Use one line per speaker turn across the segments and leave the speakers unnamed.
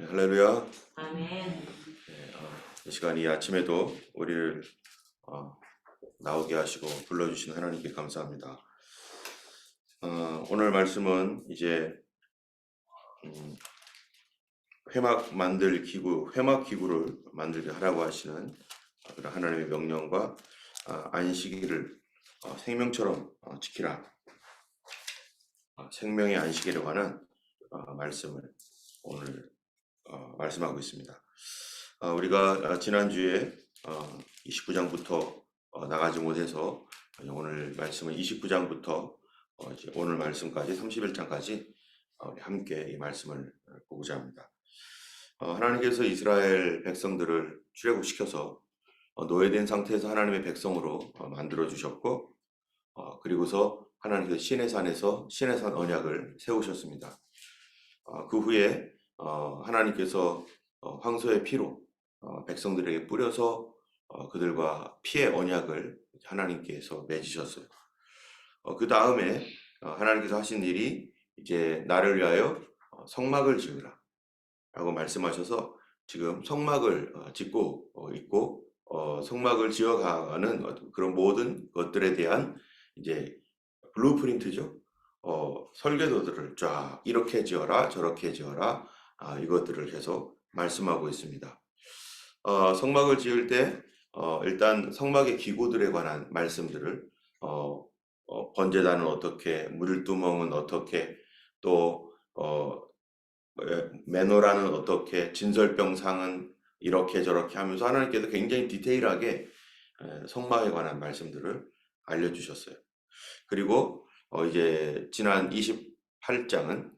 할렐루야.
아멘.
이 시간 이 아침에도 우리를 나오게 하시고 불러주신 하나님께 감사합니다. 오늘 말씀은 이제 회막 기구를 만들게 하라고 하시는 그런 하나님의 명령과 안식일을 생명처럼 지키라. 생명의 안식일에 관한 말씀을 오늘 말씀하고 있습니다. 우리가 지난주에 29장부터 나가지 못해서 오늘 말씀은 29장부터 이제 오늘 말씀까지 31장까지 우리 함께 이 말씀을 보고자 합니다. 하나님께서 이스라엘 백성들을 출애굽시켜서 노예된 상태에서 하나님의 백성으로 만들어 주셨고, 그리고서 하나님께서 시내산 언약을 세우셨습니다. 그 후에 하나님께서 황소의 피로 백성들에게 뿌려서 그들과 피의 언약을 하나님께서 맺으셨어요. 그 다음에 하나님께서 하신 일이 이제 나를 위하여 성막을 지으라 라고 말씀하셔서 지금 성막을 짓고 있고, 성막을 지어가는 그런 모든 것들에 대한 이제 블루프린트죠. 설계도들을 쫙 이렇게 지어라 저렇게 지어라 이것들을 계속 말씀하고 있습니다. 성막을 지을 때 일단 성막의 기구들에 관한 말씀들을 번제단은 어떻게, 물두멍은 어떻게, 또 메노라는 어떻게, 진설병상은 이렇게 저렇게 하면서 하나님께서 굉장히 디테일하게 성막에 관한 말씀들을 알려주셨어요. 그리고 이제 지난 28장은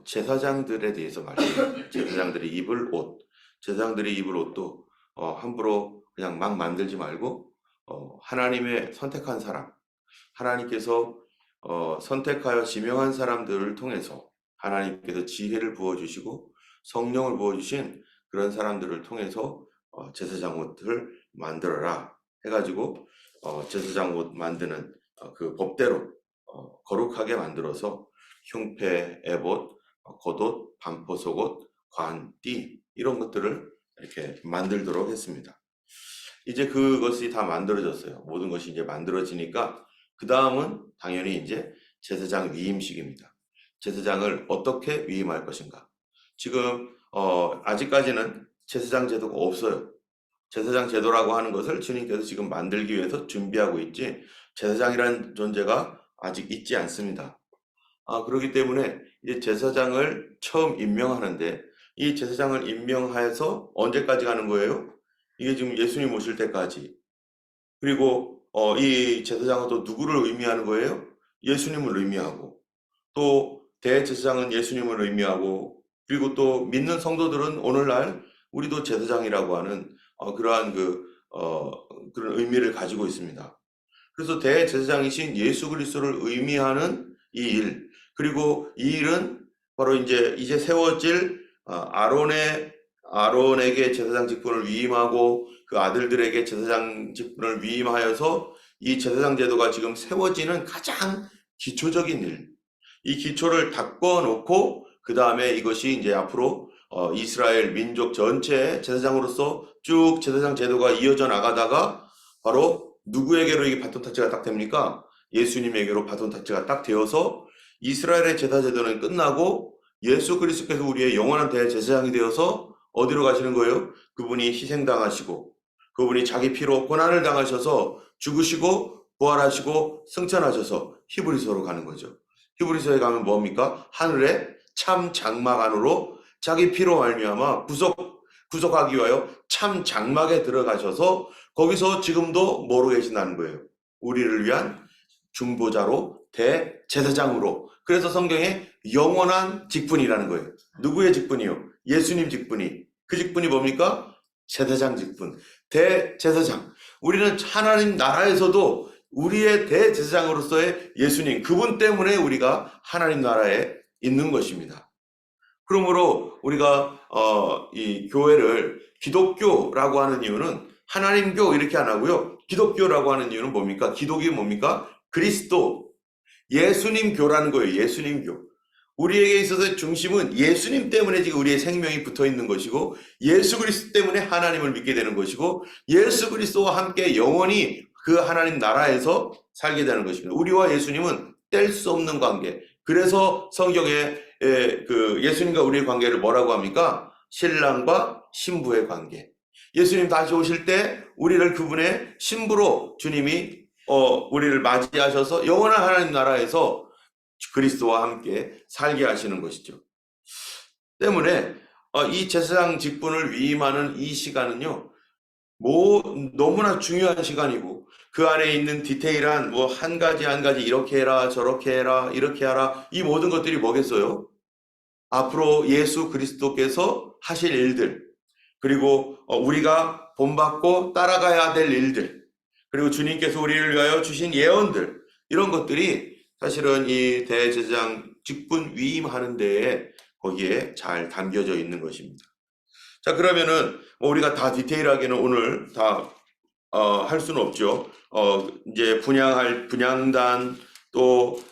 제사장들에 대해서 말해요. 제사장들이 입을 옷도 함부로 그냥 막 만들지 말고 하나님의 선택한 사람, 하나님께서 선택하여 지명한 사람들을 통해서 하나님께서 지혜를 부어주시고 성령을 부어주신 그런 사람들을 통해서 제사장 옷을 만들어라 해가지고 제사장 옷 만드는 그 법대로 거룩하게 만들어서 흉패, 에봇, 겉옷, 반포 속옷, 관, 띠 이런 것들을 이렇게 만들도록 했습니다. 이제 그것이 다 만들어졌어요. 모든 것이 이제 만들어지니까 그 다음은 당연히 이제 제사장 위임식입니다. 제사장을 어떻게 위임할 것인가. 지금 아직까지는 제사장 제도가 없어요. 제사장 제도라고 하는 것을 주님께서 지금 만들기 위해서 준비하고 있지, 제사장이라는 존재가 아직 있지 않습니다. 그렇기 때문에 이제 제사장을 처음 임명하는데, 이 제사장을 임명하여서 언제까지 가는 거예요? 이게 지금 예수님 오실 때까지. 그리고 이 제사장은 또 누구를 의미하는 거예요? 예수님을 의미하고, 또 대제사장은 예수님을 의미하고, 그리고 또 믿는 성도들은 오늘날 우리도 제사장이라고 하는 그러한 그런 의미를 가지고 있습니다. 그래서 대제사장이신 예수 그리스도를 의미하는 이 일, 그리고 이 일은 바로 이제 세워질 아론에게 제사장 직분을 위임하고 그 아들들에게 제사장 직분을 위임하여서 이 제사장 제도가 지금 세워지는 가장 기초적인 일, 이 기초를 닦아놓고 그 다음에 이것이 이제 앞으로 이스라엘 민족 전체의 제사장으로서 쭉 제사장 제도가 이어져 나가다가 바로 누구에게로 이게 바톤 타치가 딱 됩니까? 예수님에게로 바톤 타치가 딱 되어서 이스라엘의 제사 제도는 끝나고 예수 그리스도께서 우리의 영원한 대제사장이 되어서 어디로 가시는 거예요? 그분이 희생당하시고 그분이 자기 피로 고난을 당하셔서 죽으시고 부활하시고 승천하셔서 히브리서로 가는 거죠. 히브리서에 가면 뭡니까? 하늘에 참 장막 안으로 자기 피로 말미암아 구속하기 위하여 참 장막에 들어가셔서 거기서 지금도 뭐로 계신다는 거예요? 우리를 위한 중보자로 대제사장으로. 그래서 성경에 영원한 직분이라는 거예요. 누구의 직분이요? 예수님 직분이. 그 직분이 뭡니까? 제사장 직분, 대제사장. 우리는 하나님 나라에서도 우리의 대제사장으로서의 예수님, 그분 때문에 우리가 하나님 나라에 있는 것입니다. 그러므로 우리가 이 교회를 기독교라고 하는 이유는 하나님교 이렇게 안 하고요. 기독교라고 하는 이유는 뭡니까? 기독이 뭡니까? 그리스도, 예수님 교라는 거예요. 예수님 교. 우리에게 있어서의 중심은 예수님 때문에 지금 우리의 생명이 붙어 있는 것이고, 예수 그리스도 때문에 하나님을 믿게 되는 것이고, 예수 그리스도와 함께 영원히 그 하나님 나라에서 살게 되는 것입니다. 우리와 예수님은 뗄 수 없는 관계. 그래서 성경에 그 예수님과 우리의 관계를 뭐라고 합니까? 신랑과 신부의 관계. 예수님 다시 오실 때 우리를 그분의 신부로 주님이 우리를 맞이하셔서 영원한 하나님 나라에서 그리스도와 함께 살게 하시는 것이죠. 때문에 이 제사장 직분을 위임하는 이 시간은요, 너무나 중요한 시간이고, 그 안에 있는 디테일한 뭐 한 가지 한 가지 이렇게 해라 저렇게 해라 이렇게 하라, 이 모든 것들이 뭐겠어요? 앞으로 예수 그리스도께서 하실 일들, 그리고 우리가 본받고 따라가야 될 일들, 그리고 주님께서 우리를 위하여 주신 예언들, 이런 것들이 사실은 이 대제사장 직분 위임하는 데에 거기에 잘 담겨져 있는 것입니다. 자, 그러면은 우리가 다 디테일하게는 오늘 다 할 수는 없죠. 이제 분향단, 또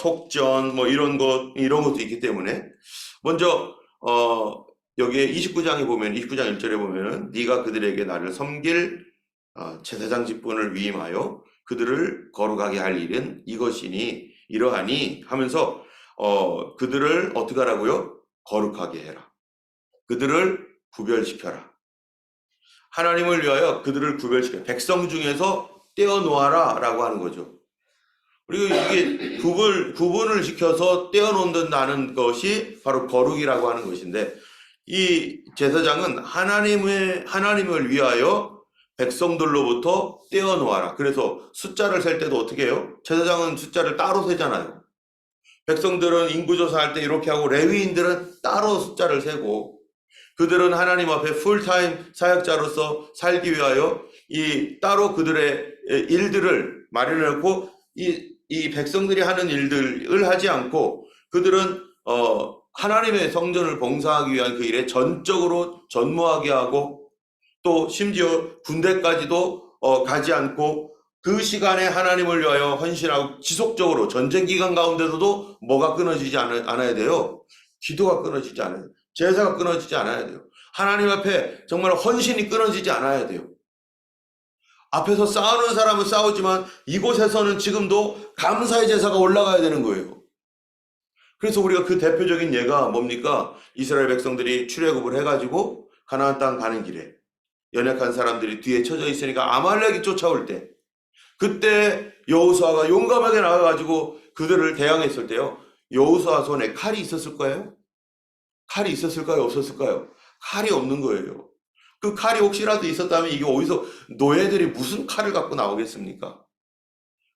속전 뭐 이런 것도 있기 때문에, 먼저 여기에 29장에 보면, 29장 1절에 보면은 네가 그들에게 나를 섬길 제사장 직분을 위임하여 그들을 거룩하게 할 일은 이것이니 이러하니 하면서 그들을 어떻게 하라고요? 거룩하게 해라. 그들을 구별시켜라. 하나님을 위하여 그들을 구별시켜 백성 중에서 떼어놓아라 라고 하는 거죠. 그리고 이게 구분을 시켜서 떼어놓는다는 것이 바로 거룩이라고 하는 것인데, 이 제사장은 하나님을 위하여 백성들로부터 떼어놓아라. 그래서 숫자를 셀 때도 어떻게 해요? 제사장은 숫자를 따로 세잖아요. 백성들은 인구조사할 때 이렇게 하고, 레위인들은 따로 숫자를 세고, 그들은 하나님 앞에 풀타임 사역자로서 살기 위하여 따로 그들의 일들을 마련해놓고, 이 백성들이 하는 일들을 하지 않고, 그들은 하나님의 성전을 봉사하기 위한 그 일에 전적으로 전무하게 하고, 또 심지어 군대까지도 가지 않고 그 시간에 하나님을 위하여 헌신하고, 지속적으로 전쟁 기간 가운데서도 뭐가 끊어지지 않아야 돼요? 기도가 끊어지지 않아야 돼요. 제사가 끊어지지 않아야 돼요. 하나님 앞에 정말 헌신이 끊어지지 않아야 돼요. 앞에서 싸우는 사람은 싸우지만 이곳에서는 지금도 감사의 제사가 올라가야 되는 거예요. 그래서 우리가 그 대표적인 예가 뭡니까? 이스라엘 백성들이 출애굽을 해가지고 가나안 땅 가는 길에 연약한 사람들이 뒤에 쳐져 있으니까 아말렉이 쫓아올 때, 그때 여호수아가 용감하게 나가가지고 그들을 대항했을 때요, 여호수아 손에 칼이 있었을 거예요? 칼이 있었을까요? 없었을까요? 칼이 없는 거예요. 그 칼이 혹시라도 있었다면 이게 어디서, 노예들이 무슨 칼을 갖고 나오겠습니까?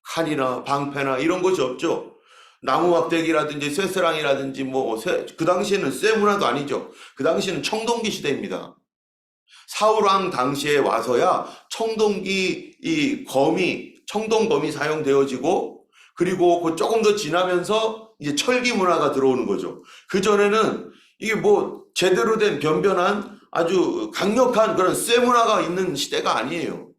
칼이나 방패나 이런 것이 없죠. 나무 막대기라든지 쇠스랑이라든지 그 당시에는 쇠문화도 아니죠. 그 당시에는 청동기 시대입니다. 사울왕 당시에 와서야 청동검이 사용되어지고, 그리고 그 조금 더 지나면서 이제 철기 문화가 들어오는 거죠. 그 전에는 이게 제대로 된 변변한 아주 강력한 그런 쇠 문화가 있는 시대가 아니에요.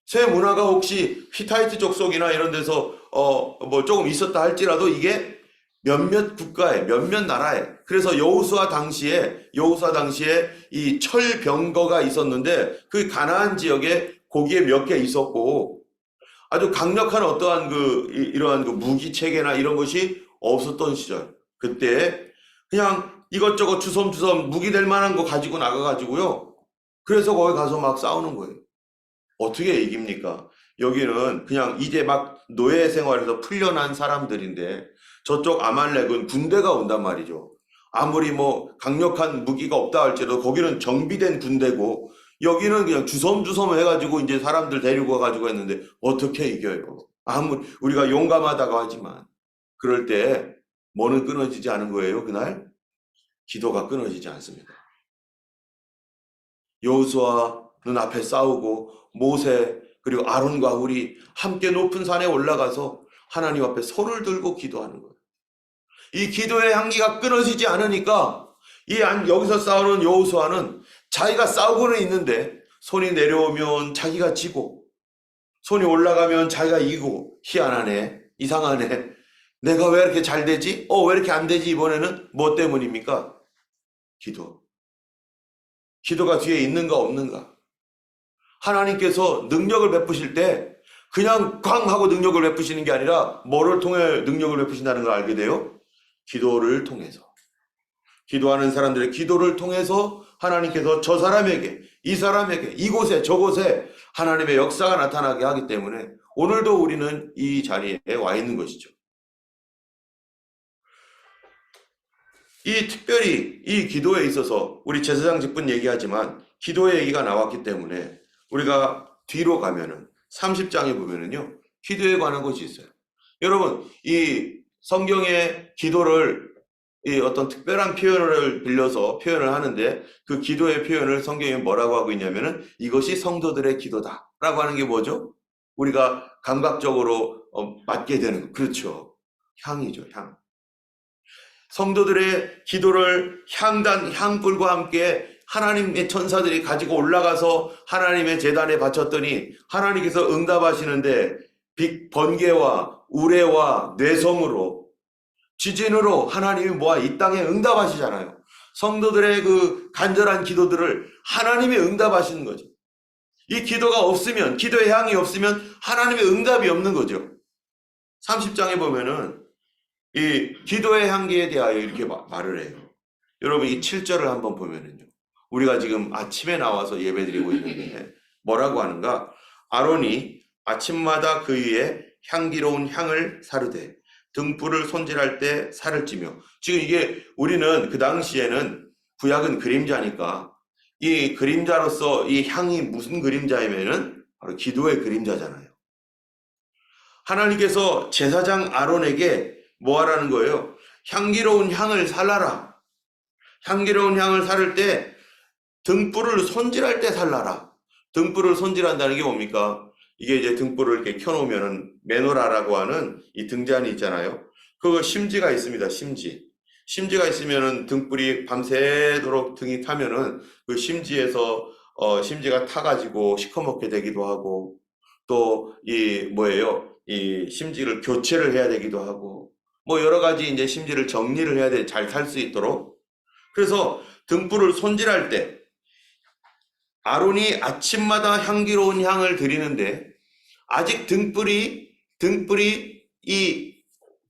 쇠 문화가 혹시 히타이트 족속이나 이런 데서 조금 있었다 할지라도 이게 몇몇 국가에, 몇몇 나라에, 그래서 여호수아 당시에 이 철병거가 있었는데, 그 가나안 지역에 거기에 몇 개 있었고, 아주 강력한 어떠한 이러한 무기 체계나 이런 것이 없었던 시절, 그때 그냥 이것저것 주섬주섬 무기 될 만한 거 가지고 나가가지고요, 그래서 거기 가서 막 싸우는 거예요. 어떻게 이깁니까? 여기는 그냥 이제 막 노예 생활에서 풀려난 사람들인데, 저쪽 아말렉은 군대가 온단 말이죠. 아무리 강력한 무기가 없다 할지라도 거기는 정비된 군대고, 여기는 그냥 주섬주섬 해가지고 이제 사람들 데리고 와가지고 했는데 어떻게 이겨요? 아무리 우리가 용감하다고 하지만, 그럴 때 뭐는 끊어지지 않은 거예요? 그날 기도가 끊어지지 않습니다. 여호수아는 앞에 싸우고, 모세 그리고 아론과 훌이 함께 높은 산에 올라가서 하나님 앞에 손을 들고 기도하는 거예요. 이 기도의 향기가 끊어지지 않으니까 여기서 싸우는 여호수아는 자기가 싸우고는 있는데, 손이 내려오면 자기가 지고, 손이 올라가면 자기가 이기고, 희한하네, 이상하네. 내가 왜 이렇게 잘 되지? 왜 이렇게 안 되지? 이번에는 뭐 때문입니까? 기도. 기도가 뒤에 있는가 없는가? 하나님께서 능력을 베푸실 때 그냥 꽝 하고 능력을 베푸시는 게 아니라 뭐를 통해 능력을 베푸신다는 걸 알게 돼요? 기도를 통해서. 기도하는 사람들의 기도를 통해서 하나님께서 저 사람에게, 이 사람에게, 이곳에, 저곳에 하나님의 역사가 나타나게 하기 때문에 오늘도 우리는 이 자리에 와 있는 것이죠. 이 특별히 이 기도에 있어서 우리 제사장 직분 얘기하지만 기도의 얘기가 나왔기 때문에 우리가 뒤로 가면은 30장에 보면은요, 기도에 관한 것이 있어요. 여러분, 이 성경의 기도를 이 어떤 특별한 표현을 빌려서 표현을 하는데 그 기도의 표현을 성경에 뭐라고 하고 있냐면은 이것이 성도들의 기도다 라고 하는 게 뭐죠? 우리가 감각적으로 맞게 되는 거. 그렇죠. 향이죠, 향. 성도들의 기도를 향불과 함께 하나님의 천사들이 가지고 올라가서 하나님의 제단에 바쳤더니 하나님께서 응답하시는데 번개와 우레와 뇌성으로 지진으로 하나님이 이 땅에 응답하시잖아요. 성도들의 그 간절한 기도들을 하나님이 응답하시는 거죠. 이 기도가 없으면, 기도의 향이 없으면 하나님의 응답이 없는 거죠. 30장에 보면은 이 기도의 향기에 대하여 이렇게 말을 해요. 여러분 이 7절을 한번 보면은요. 우리가 지금 아침에 나와서 예배드리고 있는데 뭐라고 하는가? 아론이 아침마다 그 위에 향기로운 향을 사르되 등불을 손질할 때 살을 찌며. 지금 이게 우리는 그 당시에는 구약은 그림자니까 이 그림자로서 이 향이 무슨 그림자이면은 바로 기도의 그림자잖아요. 하나님께서 제사장 아론에게 뭐 하라는 거예요? 향기로운 향을 살라라. 향기로운 향을 살을 때 등불을 손질할 때 살라라. 등불을 손질한다는 게 뭡니까? 이게 이제 등불을 이렇게 켜놓으면은 메노라라고 하는 이 등잔이 있잖아요. 그거 심지가 있습니다. 심지가 있으면은 등불이 밤새도록 등이 타면은 그 심지에서 심지가 타가지고 시커멓게 되기도 하고 또 이 이 심지를 교체를 해야 되기도 하고 뭐 여러 가지 이제 심지를 정리를 해야 돼. 잘 탈 수 있도록. 그래서 등불을 손질할 때 아론이 아침마다 향기로운 향을 드리는데 아직 등불이 이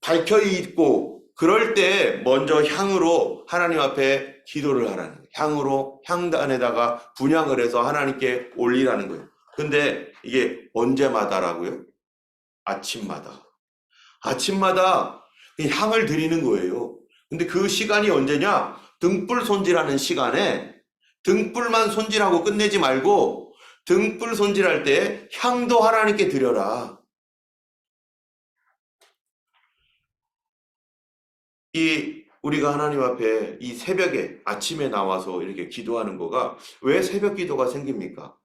밝혀 있고 그럴 때 먼저 향으로 하나님 앞에 기도를 하라는 거예요. 향으로 향단에다가 분향을 해서 하나님께 올리라는 거예요. 근데 이게 언제마다라고요? 아침마다 향을 드리는 거예요. 근데 그 시간이 언제냐? 등불 손질하는 시간에 등불만 손질하고 끝내지 말고 등불 손질할 때 향도 하나님께 드려라. 우리가 하나님 앞에 이 새벽에 아침에 나와서 이렇게 기도하는 거가 왜 새벽 기도가 생깁니까?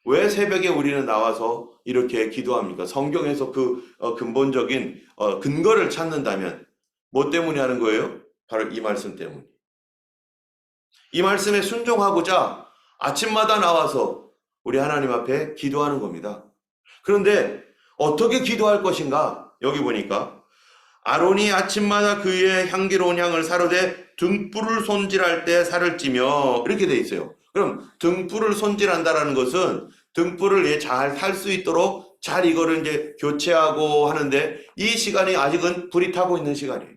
왜 새벽에 우리는 나와서 이렇게 기도합니까? 성경에서 그 근본적인 근거를 찾는다면 뭐 때문에 하는 거예요? 바로 이 말씀 때문에. 이 말씀에 순종하고자 아침마다 나와서 우리 하나님 앞에 기도하는 겁니다. 그런데 어떻게 기도할 것인가? 여기 보니까 아론이 아침마다 그 위에 향기로운 향을 사르되 등불을 손질할 때 살을 찌며 이렇게 돼 있어요. 그럼 등불을 손질한다라는 것은 등불을 잘 살 수 있도록 잘 이거를 이제 교체하고 하는데 이 시간이 아직은 불이 타고 있는 시간이에요.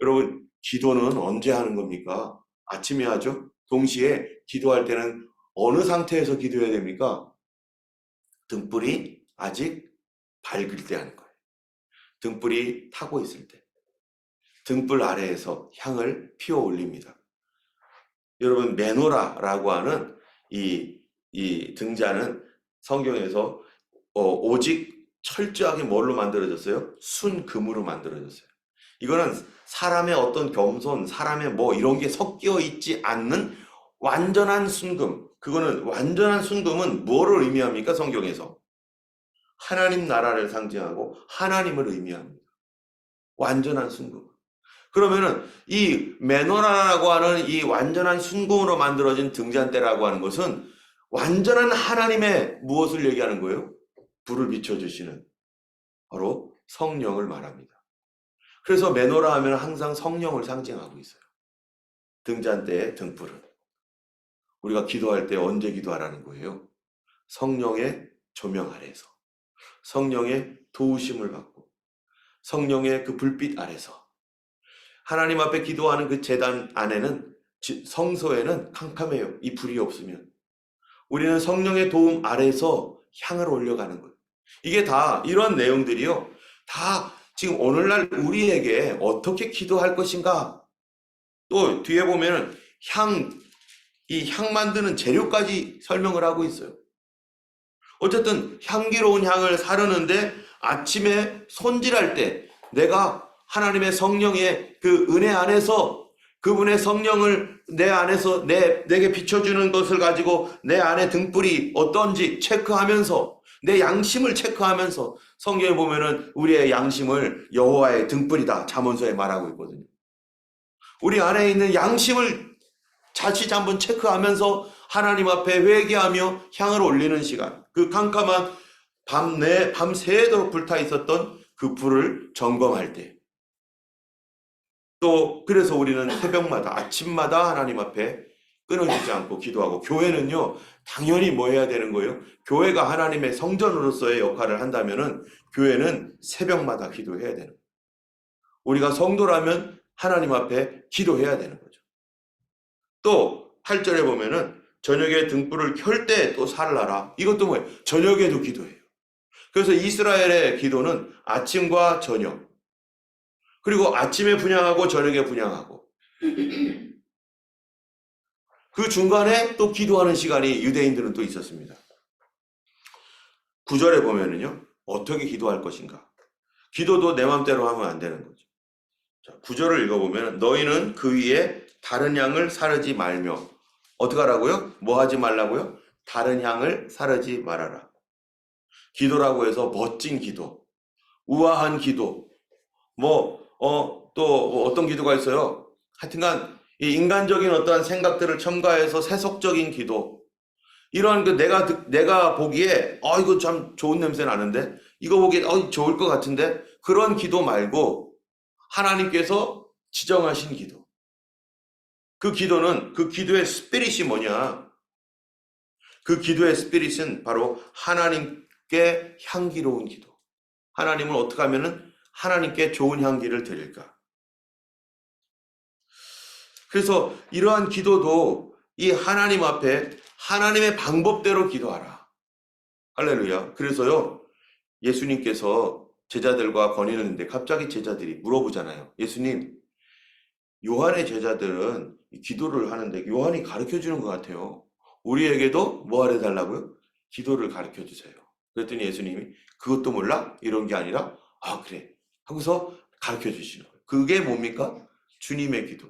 여러분 기도는 언제 하는 겁니까? 아침에 하죠. 동시에 기도할 때는 어느 상태에서 기도해야 됩니까? 등불이 아직 밝을 때 하는 거예요. 등불이 타고 있을 때. 등불 아래에서 향을 피워 올립니다. 여러분 메노라라고 하는 이 등잔은 성경에서 오직 철저하게 뭘로 만들어졌어요? 순금으로 만들어졌어요. 이거는 사람의 어떤 겸손, 사람의 이런 게 섞여 있지 않는 완전한 순금. 그거는 완전한 순금은 뭐를 의미합니까? 성경에서 하나님 나라를 상징하고 하나님을 의미합니다. 완전한 순금. 그러면은 이 메노라라고 하는 이 완전한 순금으로 만들어진 등잔대라고 하는 것은 완전한 하나님의 무엇을 얘기하는 거예요? 불을 비춰주시는 바로 성령을 말합니다. 그래서 메노라 하면 항상 성령을 상징하고 있어요. 등잔대의 등불은. 우리가 기도할 때 언제 기도하라는 거예요? 성령의 조명 아래서, 성령의 도우심을 받고, 성령의 그 불빛 아래서. 하나님 앞에 기도하는 그 제단 안에는, 성소에는 캄캄해요. 이 불이 없으면. 우리는 성령의 도움 아래서 향을 올려가는 거예요. 이게 다 이런 내용들이요. 다 지금 오늘날 우리에게 어떻게 기도할 것인가. 또 뒤에 보면은 이 향 만드는 재료까지 설명을 하고 있어요. 어쨌든 향기로운 향을 사르는데 아침에 손질할 때 내가 하나님의 성령의 그 은혜 안에서 그분의 성령을 내 안에서 내게 비춰주는 것을 가지고 내 안에 등불이 어떤지 체크하면서 내 양심을 체크하면서 성경에 보면은 우리의 양심을 여호와의 등불이다 잠언서에 말하고 있거든요. 우리 안에 있는 양심을 자칫 한번 체크하면서 하나님 앞에 회개하며 향을 올리는 시간, 그 캄캄한 밤새도록 불타 있었던 그 불을 점검할 때, 또 그래서 우리는 새벽마다 아침마다 하나님 앞에 끊어지지 않고 기도하고, 교회는요 당연히 뭐 해야 되는 거예요? 교회가 하나님의 성전으로서의 역할을 한다면은 교회는 새벽마다 기도해야 되는 거예요. 우리가 성도라면 하나님 앞에 기도해야 되는 거죠. 또 8절에 보면은 저녁에 등불을 켤 때 또 살라라. 이것도 뭐예요? 저녁에도 기도해요. 그래서 이스라엘의 기도는 아침과 저녁, 그리고 아침에 분향하고 저녁에 분향하고, 그 중간에 또 기도하는 시간이 유대인들은 또 있었습니다. 9절에 보면은요, 어떻게 기도할 것인가? 기도도 내 맘대로 하면 안 되는 거죠. 자, 9절을 읽어보면 너희는 그 위에 다른 양을 사르지 말며, 어떻게 하라고요? 뭐 하지 말라고요? 다른 양을 사르지 말아라. 기도라고 해서 멋진 기도, 우아한 기도, 또 어떤 기도가 있어요. 하여튼간 이 인간적인 어떠한 생각들을 첨가해서 세속적인 기도, 이러한 그 내가 보기에 이거 참 좋은 냄새 나는데, 이거 보기에 좋을 것 같은데, 그런 기도 말고 하나님께서 지정하신 기도. 그 기도는, 그 기도의 스피릿이 뭐냐? 그 기도의 스피릿은 바로 하나님께 향기로운 기도. 하나님은 어떻게 하면은 하나님께 좋은 향기를 드릴까? 그래서 이러한 기도도 이 하나님 앞에 하나님의 방법대로 기도하라. 할렐루야. 그래서요, 예수님께서 제자들과 건의를 했는데 갑자기 제자들이 물어보잖아요. 예수님, 요한의 제자들은 기도를 하는데 요한이 가르쳐주는 것 같아요. 우리에게도 뭐 하려 달라고요? 기도를 가르쳐 주세요. 그랬더니 예수님이 그것도 몰라? 이런 게 아니라 그래 하고서 가르쳐 주시는 거예요. 그게 뭡니까? 주님의 기도.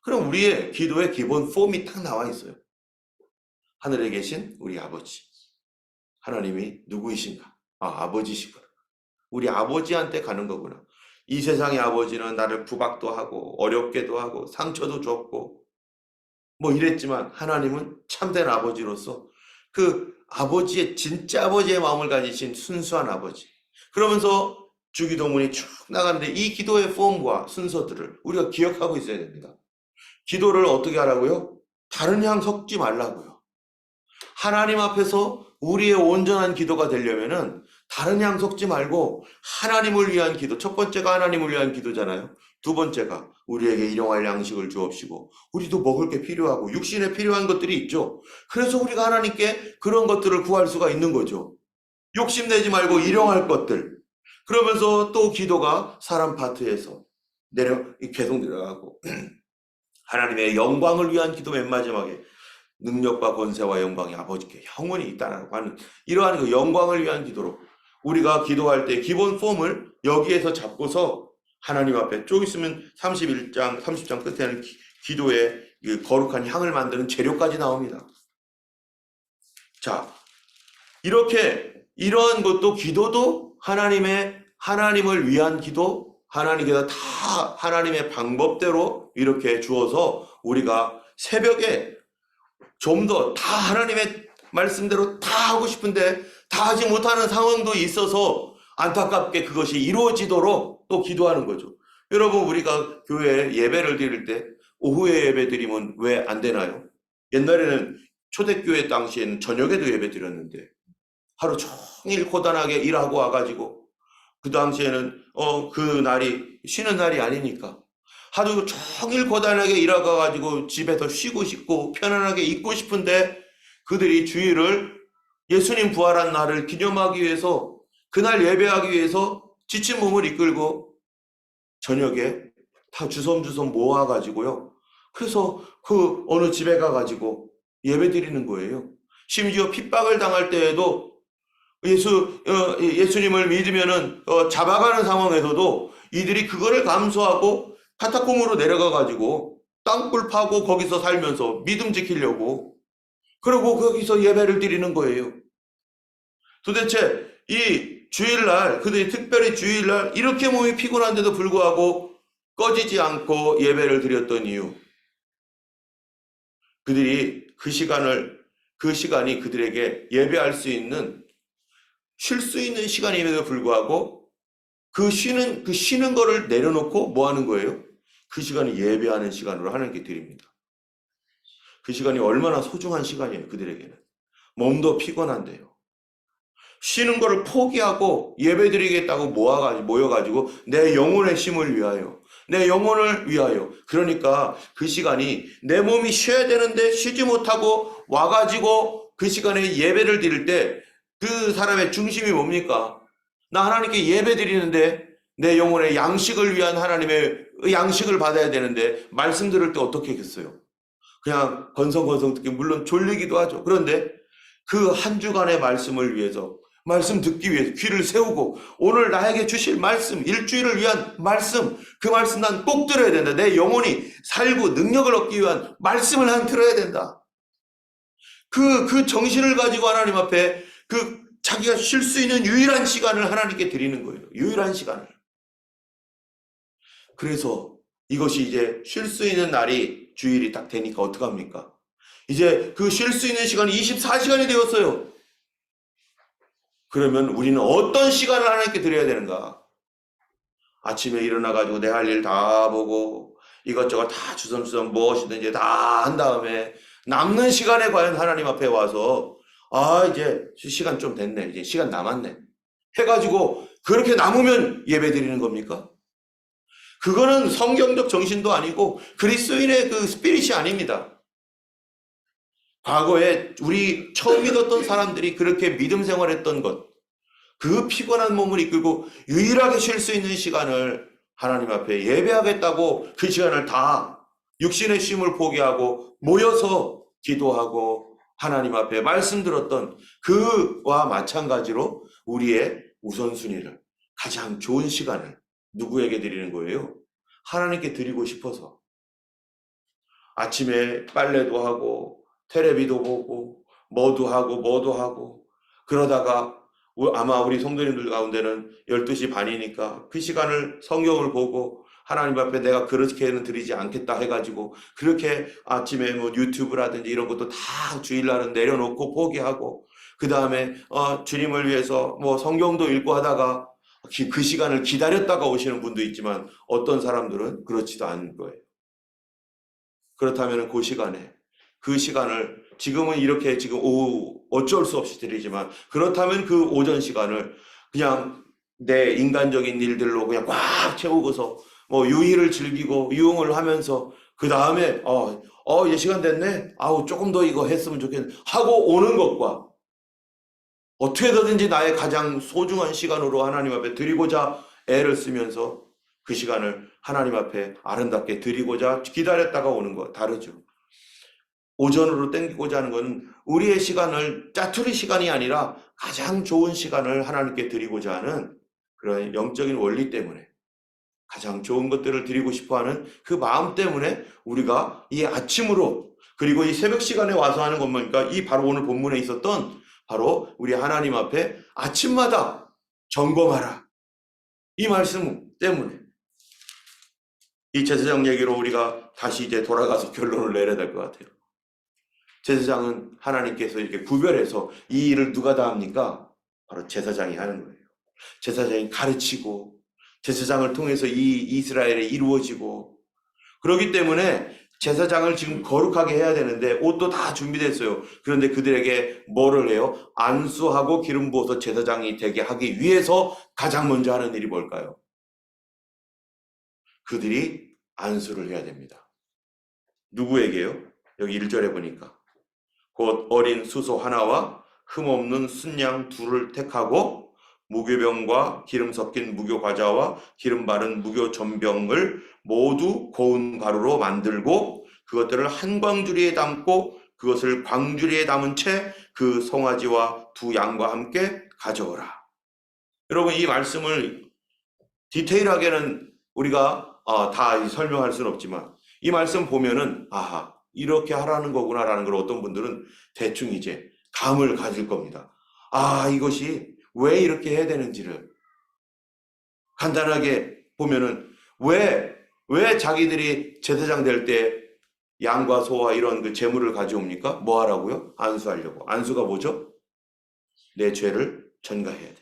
그럼 우리의 기도의 기본 폼이 딱 나와 있어요. 하늘에 계신 우리 아버지. 하나님이 누구이신가? 아버지시구나. 우리 아버지한테 가는 거구나. 이 세상의 아버지는 나를 구박도 하고 어렵게도 하고 상처도 줬고 이랬지만 하나님은 참된 아버지로서 그 아버지의, 진짜 아버지의 마음을 가지신 순수한 아버지. 그러면서 주기도문이 쭉 나가는데 이 기도의 폼과 순서들을 우리가 기억하고 있어야 됩니다. 기도를 어떻게 하라고요? 다른 향 섞지 말라고요. 하나님 앞에서 우리의 온전한 기도가 되려면은 다른 양 섞지 말고 하나님을 위한 기도. 첫 번째가 하나님을 위한 기도잖아요. 두 번째가 우리에게 일용할 양식을 주옵시고, 우리도 먹을 게 필요하고 육신에 필요한 것들이 있죠. 그래서 우리가 하나님께 그런 것들을 구할 수가 있는 거죠. 욕심내지 말고 일용할 것들. 그러면서 또 기도가 사람 파트에서 계속 내려가고 하나님의 영광을 위한 기도. 맨 마지막에 능력과 권세와 영광이 아버지께 영원히 있다라고 하는 이러한 그 영광을 위한 기도로 우리가 기도할 때 기본 폼을 여기에서 잡고서 하나님 앞에, 쭉 있으면 31장 30장 끝에는 기도의 거룩한 향을 만드는 재료까지 나옵니다. 자, 이러한 것도, 기도도 하나님을 위한 기도, 하나님께서 다 하나님의 방법대로 이렇게 주어서 우리가 새벽에 좀 더 다 하나님의 말씀대로 다 하고 싶은데 다 하지 못하는 상황도 있어서 안타깝게 그것이 이루어지도록 또 기도하는 거죠. 여러분, 우리가 교회에 예배를 드릴 때 오후에 예배 드리면 왜 안 되나요? 옛날에는 초대교회 당시에는 저녁에도 예배 드렸는데 하루 종일 고단하게 일하고 와가지고 그 당시에는 그 날이 쉬는 날이 아니니까 하루 종일 고단하게 일하고 와가지고 집에서 쉬고 싶고 편안하게 있고 싶은데 그들이 주일을 예수님 부활한 날을 기념하기 위해서 그날 예배하기 위해서 지친 몸을 이끌고 저녁에 다 주섬주섬 모아가지고요. 그래서 그 어느 집에 가가지고 예배 드리는 거예요. 심지어 핍박을 당할 때에도 예수님을 믿으면은 잡아가는 상황에서도 이들이 그거를 감수하고 카타콤으로 내려가가지고 땅굴 파고 거기서 살면서 믿음 지키려고 그리고 거기서 예배를 드리는 거예요. 도대체 이 주일날, 그들이 특별히 주일날 이렇게 몸이 피곤한데도 불구하고 꺼지지 않고 예배를 드렸던 이유, 그들이 그 시간이 그들에게 예배할 수 있는, 쉴 수 있는 시간임에도 불구하고 그 쉬는 거를 내려놓고 뭐 하는 거예요? 그 시간이 예배하는 시간으로 하나님께 드립니다. 그 시간이 얼마나 소중한 시간이에요, 그들에게는. 몸도 피곤한데요. 쉬는 거를 포기하고 예배드리겠다고 모여가지고 내 영혼의 쉼을 위하여, 내 영혼을 위하여. 그러니까 그 시간이 내 몸이 쉬어야 되는데 쉬지 못하고 와가지고 그 시간에 예배를 드릴 때 그 사람의 중심이 뭡니까? 나 하나님께 예배 드리는데 내 영혼의 양식을 위한 하나님의 양식을 받아야 되는데 말씀 들을 때 어떻게 하겠어요? 그냥 건성건성 듣기, 물론 졸리기도 하죠. 그런데 그 한 주간의 말씀을 위해서, 말씀 듣기 위해서 귀를 세우고 오늘 나에게 주실 말씀, 일주일을 위한 말씀, 그 말씀 난 꼭 들어야 된다. 내 영혼이 살고 능력을 얻기 위한 말씀을 난 들어야 된다. 그 정신을 가지고 하나님 앞에 자기가 쉴 수 있는 유일한 시간을 하나님께 드리는 거예요. 유일한 시간을. 그래서 이것이 이제 쉴 수 있는 날이 주일이 딱 되니까 어떡합니까? 이제 그 쉴 수 있는 시간이 24시간이 되었어요. 그러면 우리는 어떤 시간을 하나님께 드려야 되는가? 아침에 일어나가지고 내 할 일 다 보고 이것저것 다 주섬주섬 무엇이든지 다 한 다음에 남는 시간에 과연 하나님 앞에 와서 이제 시간 좀 됐네. 이제 시간 남았네. 해가지고 그렇게 남으면 예배 드리는 겁니까? 그거는 성경적 정신도 아니고 그리스도인의 그 스피릿이 아닙니다. 과거에 우리 처음 믿었던 사람들이 그렇게 믿음 생활했던 것, 그 피곤한 몸을 이끌고 유일하게 쉴 수 있는 시간을 하나님 앞에 예배하겠다고 그 시간을 다 육신의 쉼을 포기하고 모여서 기도하고 하나님 앞에 말씀 들었던 그와 마찬가지로 우리의 우선순위를, 가장 좋은 시간을 누구에게 드리는 거예요? 하나님께 드리고 싶어서. 아침에 빨래도 하고 텔레비도 보고 뭐도 하고 그러다가 아마 우리 성도님들 가운데는 12시 반이니까 그 시간을 성경을 보고 하나님 앞에 내가 그렇게는 드리지 않겠다 해가지고 그렇게 아침에 뭐 유튜브라든지 이런 것도 다 주일날은 내려놓고 포기하고 그 다음에 주님을 위해서 뭐 성경도 읽고 하다가 그 시간을 기다렸다가 오시는 분도 있지만 어떤 사람들은 그렇지도 않은 거예요. 그렇다면 그 시간을 지금은 이렇게 지금 오후 어쩔 수 없이 드리지만 그렇다면 그 오전 시간을 그냥 내 인간적인 일들로 그냥 꽉 채우고서 뭐 유희를 즐기고 유흥을 하면서 그 다음에 이제 시간 됐네. 조금 더 이거 했으면 좋겠네 하고 오는 것과 어떻게든지 나의 가장 소중한 시간으로 하나님 앞에 드리고자 애를 쓰면서 그 시간을 하나님 앞에 아름답게 드리고자 기다렸다가 오는 거 다르죠. 오전으로 땡기고자 하는 것은 우리의 시간을 짜투리 시간이 아니라 가장 좋은 시간을 하나님께 드리고자 하는 그런 영적인 원리 때문에, 가장 좋은 것들을 드리고 싶어하는 그 마음 때문에 우리가 이 아침으로 그리고 이 새벽 시간에 와서 하는 것만니까 이 바로 오늘 본문에 있었던 바로 우리 하나님 앞에 아침마다 점검하라, 이 말씀 때문에 이 제사장 얘기로 우리가 다시 이제 돌아가서 결론을 내려야 될 것 같아요. 제사장은 하나님께서 이렇게 구별해서 이 일을 누가 다 합니까? 바로 제사장이 하는 거예요. 제사장이 가르치고 제사장을 통해서 이 이스라엘에 이루어지고, 그렇기 때문에 제사장을 지금 거룩하게 해야 되는데 옷도 다 준비됐어요. 그런데 그들에게 뭐를 해요? 안수하고 기름 부어서 제사장이 되게 하기 위해서 가장 먼저 하는 일이 뭘까요? 그들이 안수를 해야 됩니다. 누구에게요? 여기 1절에 보니까 곧 어린 수소 하나와 흠없는 순양 둘을 택하고 무교병과 기름 섞인 무교과자와 기름 바른 무교전병을 모두 고운 가루로 만들고 그것들을 한 광주리에 담고 그것을 광주리에 담은 채 그 송아지와 두 양과 함께 가져오라. 여러분, 이 말씀을 디테일하게는 우리가 다 설명할 수는 없지만 이 말씀 보면은 아하, 이렇게 하라는 거구나라는 걸 어떤 분들은 대충 이제 감을 가질 겁니다. 아, 이것이 왜 이렇게 해야 되는지를 간단하게 보면은 왜 자기들이 제사장 될 때 양과 소와 이런 그 제물을 가져옵니까? 뭐 하라고요? 안수하려고. 안수가 뭐죠? 내 죄를 전가해야 돼.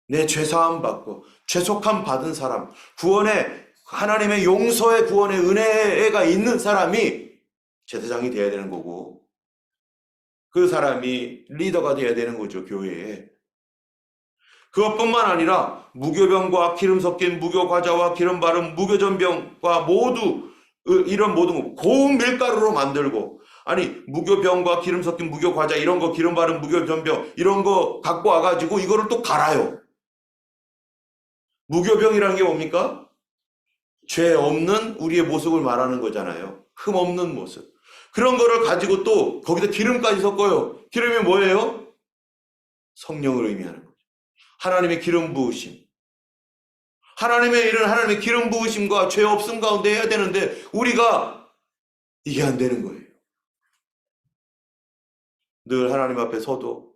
내 죄사함 받고 죄속함 받은 사람, 구원의 하나님의 용서의 구원의 은혜가 있는 사람이 제사장이 돼야 되는 거고, 그 사람이 리더가 돼야 되는 거죠, 교회에. 그것뿐만 아니라 무교병과 기름 섞인 무교과자와 기름 바른 무교전병과 모두 이런 모든 고운 밀가루로 만들고, 아니 무교병과 기름 섞인 무교과자 이런 거 기름 바른 무교전병 이런 거 갖고 와가지고 이거를 또 갈아요. 무교병이라는 게 뭡니까? 죄 없는 우리의 모습을 말하는 거잖아요. 흠 없는 모습. 그런 거를 가지고 또 거기다 기름까지 섞어요. 기름이 뭐예요? 성령을 의미하는 거죠. 하나님의 기름 부으심. 하나님의 일은 하나님의 기름 부으심과 죄 없음 가운데 해야 되는데 우리가 이게 안 되는 거예요. 늘 하나님 앞에 서도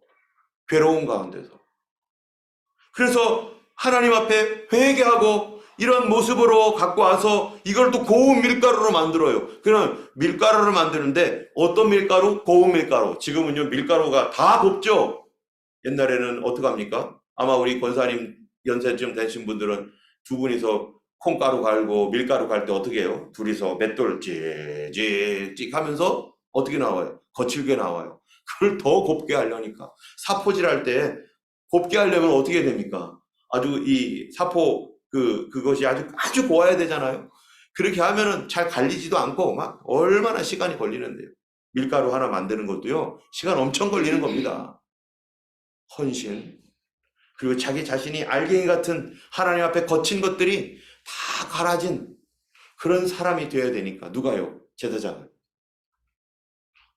괴로운 가운데서. 그래서 하나님 앞에 회개하고 이런 모습으로 갖고 와서 이걸 또 고운 밀가루로 만들어요. 그럼 밀가루를 만드는데 어떤 밀가루? 고운 밀가루. 지금은요 밀가루가 다 곱죠. 옛날에는 어떡합니까? 아마 우리 권사님 연세쯤 되신 분들은 두 분이서 콩가루 갈고 밀가루 갈 때 어떻게 해요? 둘이서 맷돌 찍찍찍 하면서 어떻게 나와요? 거칠게 나와요. 그걸 더 곱게 하려니까 사포질 할 때 곱게 하려면 어떻게 됩니까? 아주 이 사포 그것이 아주 고와야 되잖아요. 그렇게 하면은 잘 갈리지도 않고 막 얼마나 시간이 걸리는데요. 밀가루 하나 만드는 것도요 시간 엄청 걸리는 겁니다. 헌신, 그리고 자기 자신이 알갱이 같은 하나님 앞에 거친 것들이 다 갈아진 그런 사람이 되어야 되니까. 누가요? 제사장은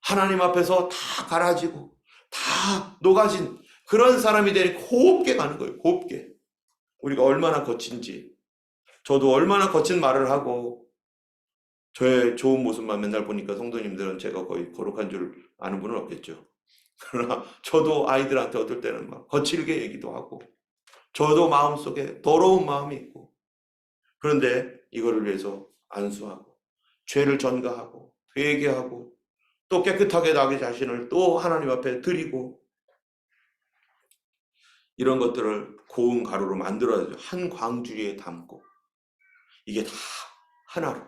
하나님 앞에서 다 갈아지고 다 녹아진 그런 사람이 되니 곱게 가는 거예요. 곱게. 우리가 얼마나 거친지, 저도 얼마나 거친 말을 하고 저의 좋은 모습만 맨날 보니까 성도님들은 제가 거의 거룩한 줄 아는 분은 없겠죠. 그러나 저도 아이들한테 어떨 때는 막 거칠게 얘기도 하고 저도 마음속에 더러운 마음이 있고, 그런데 이거를 위해서 안수하고 죄를 전가하고 회개하고 또 깨끗하게 나의 자신을 또 하나님 앞에 드리고 이런 것들을 고운 가루로 만들어야죠. 한 광주리에 담고 이게 다 하나로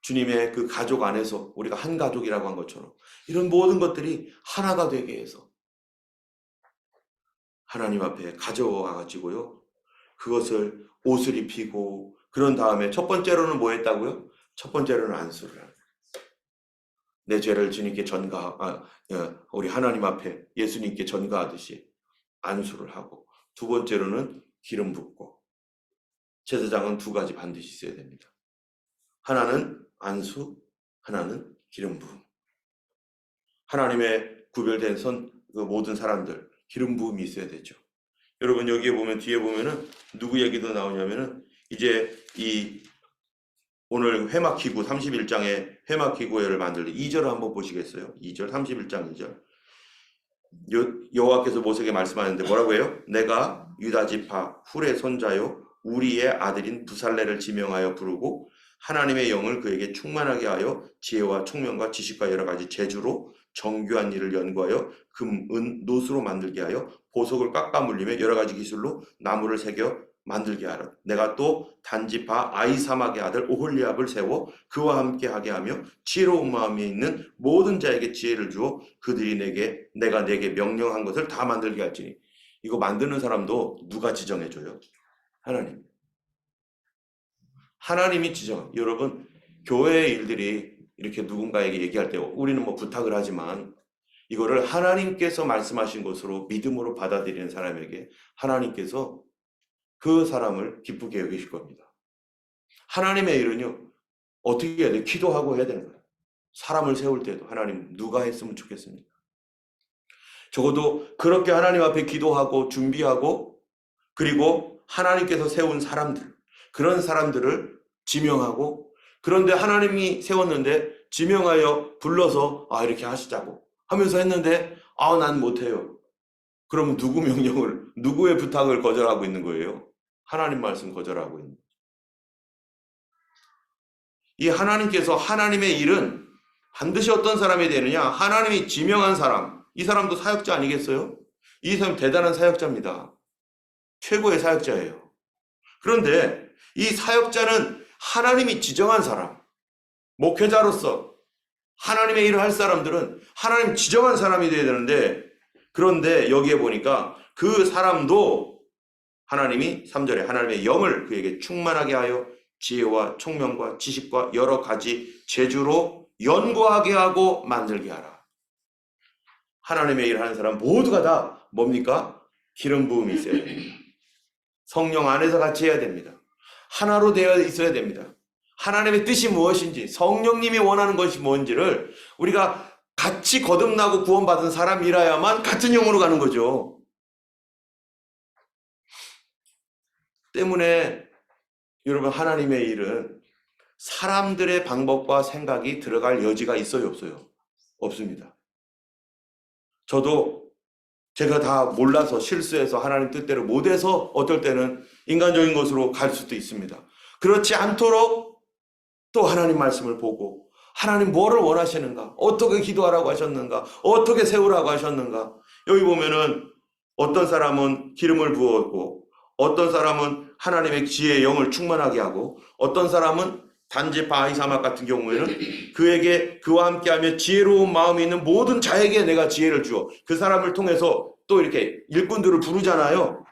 주님의 그 가족 안에서 우리가 한 가족이라고 한 것처럼 이런 모든 것들이 하나가 되게 해서 하나님 앞에 가져와 가지고요 그것을 옷을 입히고, 그런 다음에 첫 번째로는 뭐 했다고요? 첫 번째로는 안수를 하는, 내 죄를 주님께 우리 하나님 앞에 예수님께 전가하듯이 안수를 하고, 두 번째로는 기름 붓고. 제사장은 두 가지 반드시 있어야 됩니다. 하나는 안수, 하나는 기름 부음. 하나님의 구별된 그 모든 사람들 기름 부음이 있어야 되죠. 여러분 여기에 보면 뒤에 보면은 누구 얘기도 나오냐면은 이제 이 오늘 회막기구 31장에 회막기구회를 만들 때 2절을 한번 보시겠어요? 2절 31장 2절. 여호와께서 모세에게 말씀하는데 뭐라고 해요? 내가 유다 지파 훌의 손자요 우리의 아들인 부살레를 지명하여 부르고 하나님의 영을 그에게 충만하게 하여 지혜와 총명과 지식과 여러 가지 재주로 정교한 일을 연구하여 금, 은, 노수로 만들게 하여 보석을 깎아 물리며 여러 가지 기술로 나무를 새겨 만들게 하라. 내가 또 단지파 아히사막의 아들 오홀리압을 세워 그와 함께 하게 하며 지혜로운 마음이 있는 모든 자에게 지혜를 주어 그들이 내가 내게 명령한 것을 다 만들게 할지니. 이거 만드는 사람도 누가 지정해줘요? 하나님. 하나님이 지정. 여러분, 교회의 일들이 이렇게 누군가에게 얘기할 때 우리는 뭐 부탁을 하지만 이거를 하나님께서 말씀하신 것으로 믿음으로 받아들이는 사람에게 하나님께서 그 사람을 기쁘게 여기실 겁니다. 하나님의 일은요, 어떻게 해야 돼요? 기도하고 해야 되는 거예요. 사람을 세울 때도 하나님 누가 했으면 좋겠습니까? 적어도 그렇게 하나님 앞에 기도하고 준비하고 그리고 하나님께서 세운 사람들, 그런 사람들을 지명하고, 그런데 하나님이 세웠는데 지명하여 불러서 이렇게 하시자고 하면서 했는데 난 못해요. 그러면 누구의 부탁을 거절하고 있는 거예요? 하나님 말씀 거절하고 있는 거예요. 이 하나님께서 하나님의 일은 반드시 어떤 사람이 되느냐? 하나님이 지명한 사람, 이 사람도 사역자 아니겠어요? 이 사람 대단한 사역자입니다. 최고의 사역자예요. 그런데 이 사역자는 하나님이 지정한 사람, 목회자로서 하나님의 일을 할 사람들은 하나님 지정한 사람이 되어야 되는데, 그런데 여기에 보니까 그 사람도 하나님이 3절에 하나님의 영을 그에게 충만하게 하여 지혜와 총명과 지식과 여러 가지 재주로 연구하게 하고 만들게 하라. 하나님의 일을 하는 사람 모두가 다 뭡니까? 기름 부음이 있어야 됩니다. 성령 안에서 같이 해야 됩니다. 하나로 되어 있어야 됩니다. 하나님의 뜻이 무엇인지, 성령님이 원하는 것이 뭔지를 우리가 같이 거듭나고 구원받은 사람이라야만 같은 영으로 가는 거죠. 때문에 여러분, 하나님의 일은 사람들의 방법과 생각이 들어갈 여지가 있어요, 없어요? 없습니다. 저도 제가 다 몰라서 실수해서 하나님 뜻대로 못해서 어떨 때는 인간적인 것으로 갈 수도 있습니다. 그렇지 않도록 또 하나님 말씀을 보고 하나님 뭐를 원하시는가? 어떻게 기도하라고 하셨는가? 어떻게 세우라고 하셨는가? 여기 보면은 어떤 사람은 기름을 부었고, 어떤 사람은 하나님의 지혜의 영을 충만하게 하고, 어떤 사람은 단지파 아히사막 같은 경우에는 그와 함께하며 지혜로운 마음이 있는 모든 자에게 내가 지혜를 주어, 그 사람을 통해서 또 이렇게 일꾼들을 부르잖아요.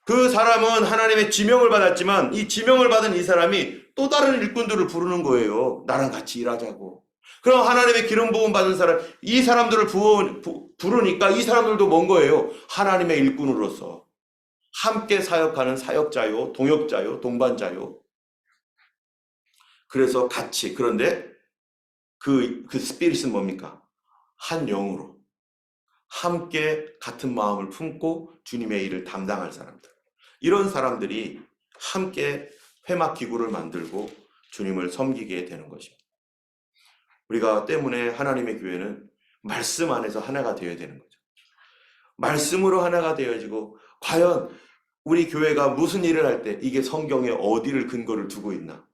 그 사람은 하나님의 지명을 받았지만 이 지명을 받은 이 사람이 또 다른 일꾼들을 부르는 거예요. 나랑 같이 일하자고. 그럼 하나님의 기름 부음 받은 사람, 이 사람들을 부르니까 이 사람들도 뭔 거예요? 하나님의 일꾼으로서 함께 사역하는 사역자요, 동역자요, 동반자요. 그래서 같이, 그런데 그 스피릿은 뭡니까? 한 영으로 함께 같은 마음을 품고 주님의 일을 담당할 사람들. 이런 사람들이 함께 회막 기구를 만들고 주님을 섬기게 되는 것입니다. 우리가 때문에 하나님의 교회는 말씀 안에서 하나가 되어야 되는 거죠. 말씀으로 하나가 되어지고, 과연 우리 교회가 무슨 일을 할 때 이게 성경에 어디를 근거를 두고 있나?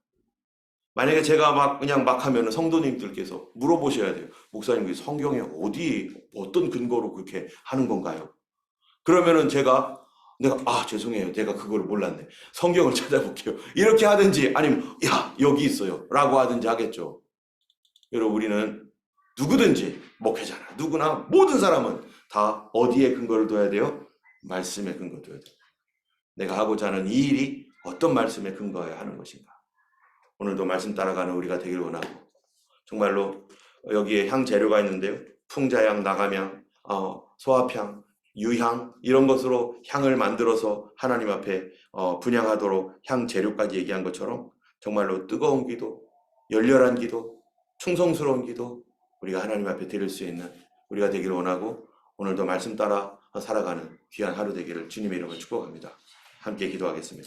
만약에 제가 그냥 하면은 성도님들께서 물어보셔야 돼요. 목사님, 성경에 어떤 근거로 그렇게 하는 건가요? 그러면은 죄송해요. 내가 그걸 몰랐네. 성경을 찾아볼게요. 이렇게 하든지, 아니면, 여기 있어요. 라고 하든지 하겠죠. 여러분, 우리는 누구든지, 목회자나 누구나, 모든 사람은 다 어디에 근거를 둬야 돼요? 말씀에 근거 둬야 돼요. 내가 하고자 하는 이 일이 어떤 말씀에 근거해야 하는 것인가? 오늘도 말씀 따라가는 우리가 되길 원하고, 정말로 여기에 향 재료가 있는데요. 풍자향, 나감향, 소합향, 유향, 이런 것으로 향을 만들어서 하나님 앞에 분향하도록 향 재료까지 얘기한 것처럼 정말로 뜨거운 기도, 열렬한 기도, 충성스러운 기도, 우리가 하나님 앞에 드릴 수 있는 우리가 되기를 원하고, 오늘도 말씀 따라 살아가는 귀한 하루 되기를 주님의 이름으로 축복합니다. 함께 기도하겠습니다.